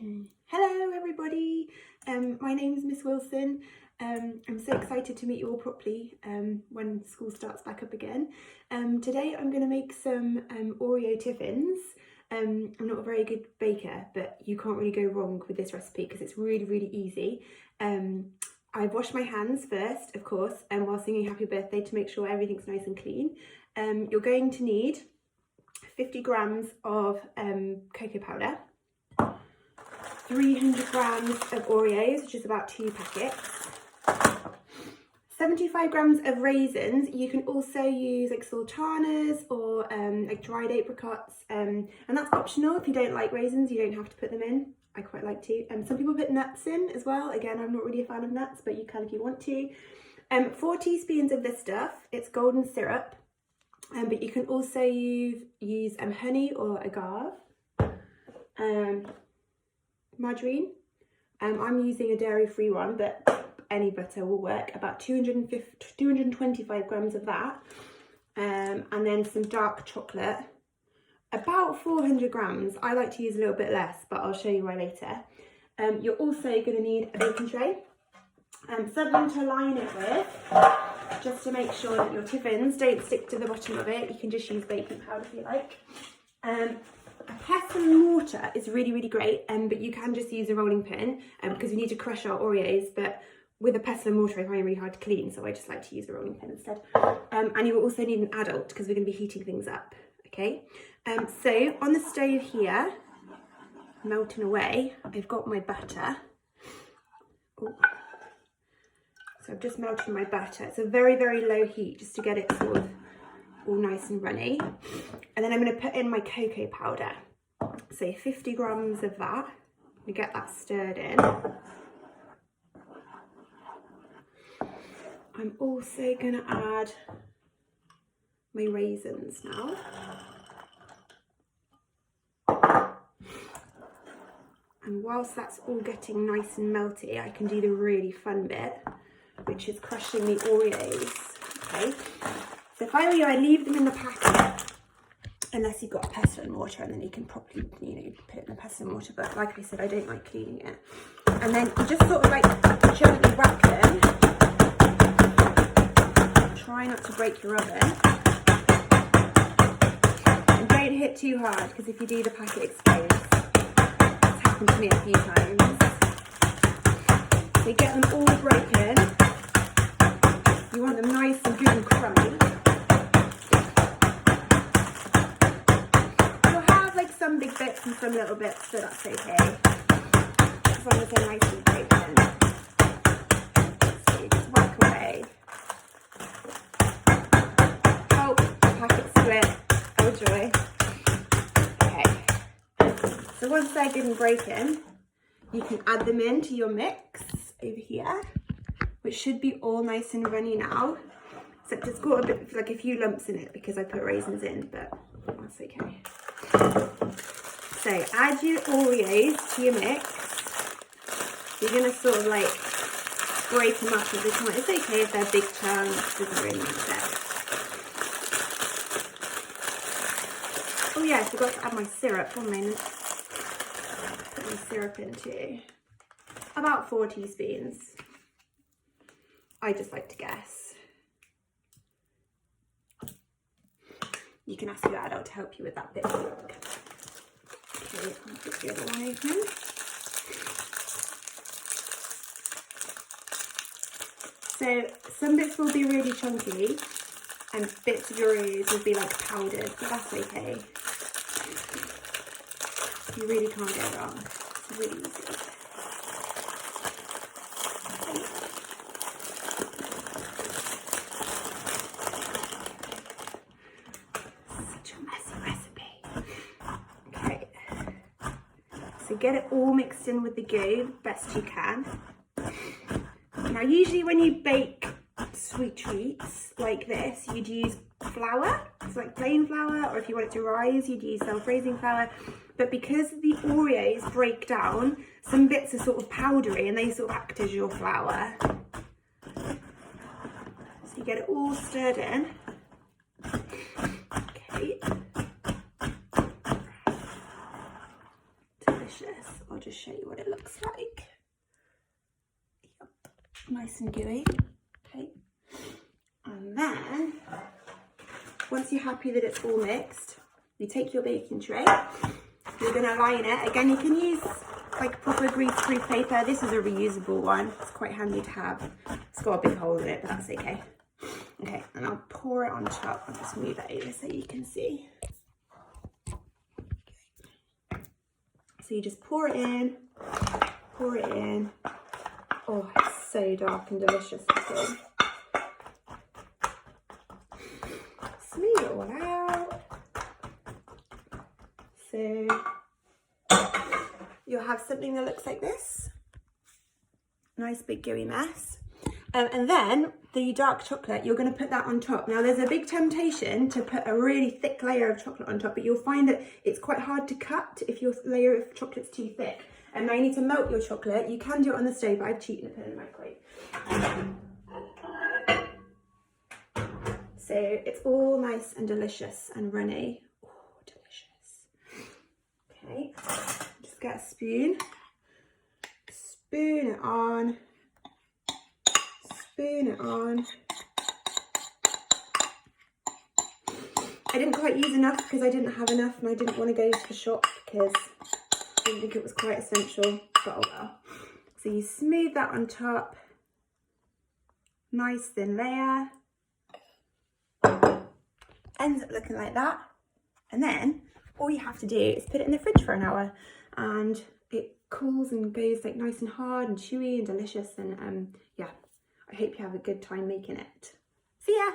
Hello everybody, my name is Miss Wilson. I'm so excited to meet you all properly when school starts back up again. Today I'm going to make some Oreo Tiffins. I'm not a very good baker, but you can't really go wrong with this recipe because it's really easy. I've washed my hands first, of course, while singing happy birthday to make sure everything's nice and clean. You're going to need 50 grams of cocoa powder, 300 grams of Oreos, which is about 2 packets, 75 grams of raisins. You can also use like sultanas or like dried apricots, and that's optional. If you don't like raisins, you don't have to put them in. I quite like to. Some people put nuts in as well. Again, I'm not really a fan of nuts, but you can if you want to. 4 teaspoons of this stuff. It's golden syrup, but you can also use honey or agave. Margarine. I'm using a dairy-free one, but any butter will work. About 225 grams of that, and then some dark chocolate, about 400 grams. I like to use a little bit less, but I'll show you why later. You're also going to need a baking tray, something to line it with, just to make sure that your tiffins don't stick to the bottom of it. You can just use baking powder if you like. A pestle and mortar is really great, but you can just use a rolling pin because we need to crush our Oreos, but with a pestle and mortar I find it really hard to clean, so I just like to use a rolling pin instead. And you will also need an adult because we're going to be heating things up, okay? So on the stove here, melting away, I've got my butter. Ooh. So I've just melted my butter. It's a very low heat just to get it sort of all nice and runny, and then I'm going to put in my cocoa powder, so 50 grams of that. We get that stirred in. I'm also going to add my raisins now, and whilst that's all getting nice and melty, I can do the really fun bit, which is crushing the Oreos. Okay. So if I were you, I'd leave them in the packet, unless you've got a pestle and mortar, and then you can probably, put it in a pestle and mortar, but like I said, I don't like cleaning it. And then you just sort of like gently whack them. Try not to break your oven. And don't hit too hard, because if you do, the packet explodes. It's happened to me a few times. So get them all broken. You want them nice and good and crummy. Some big bits and some little bits, so that's okay, as long as they're nice and broken. So you just whack away. Oh, the packet split. Oh joy. Okay, so once they're good and broken, you can add them into your mix over here, which should be all nice and runny now, except it's got a bit, like a few lumps in it because I put raisins in, but that's okay. So add your Oreos to your mix. You're going to sort of like break them up as they come out. It's okay if they're big chunks, doesn't really matter. Oh yeah, I forgot to add my syrup. 1 minute. Put my syrup in too. About 4 teaspoons. I just like to guess. You can ask your adult to help you with that bit. Okay, I'll put the other one open. So some bits will be really chunky and bits of your Oreos will be like powdered, but that's okay. You really can't go wrong. It's really easy. So get it all mixed in with the dough best you can. Now usually when you bake sweet treats like this, you'd use flour, so like plain flour, or if you want it to rise, you'd use self-raising flour. But because the Oreos break down, some bits are sort of powdery and they sort of act as your flour. So you get it all stirred in. Okay. Delicious. I'll just show you what it looks like. Yep. Nice and gooey. Okay. And then, once you're happy that it's all mixed, you take your baking tray. You're going to line it. Again, you can use like proper grease-proof paper. This is a reusable one. It's quite handy to have. It's got a big hole in it, but that's okay. Okay, and I'll pour it on top. I'll just move it over so you can see. Okay. So you just pour it in. Pour it in. Oh, it's so dark and delicious looking. Smooth it all out. So you'll have something that looks like this. Nice big gooey mess. And then the dark chocolate, you're going to put that on top. Now there's a big temptation to put a really thick layer of chocolate on top, but you'll find that it's quite hard to cut if your layer of chocolate's too thick. And now you need to melt your chocolate. You can do it on the stove, but I've cheated and put it in the microwave. So it's all nice and delicious and runny. Oh, delicious. Okay, just get a spoon. Spoon it on. Spoon it on. I didn't quite use enough because I didn't have enough and I didn't want to go to the shop because I didn't think it was quite essential, but oh well. So you smooth that on top. Nice thin layer. Ends up looking like that. And then all you have to do is put it in the fridge for an hour and it cools and goes like nice and hard and chewy and delicious. And yeah, I hope you have a good time making it. See ya!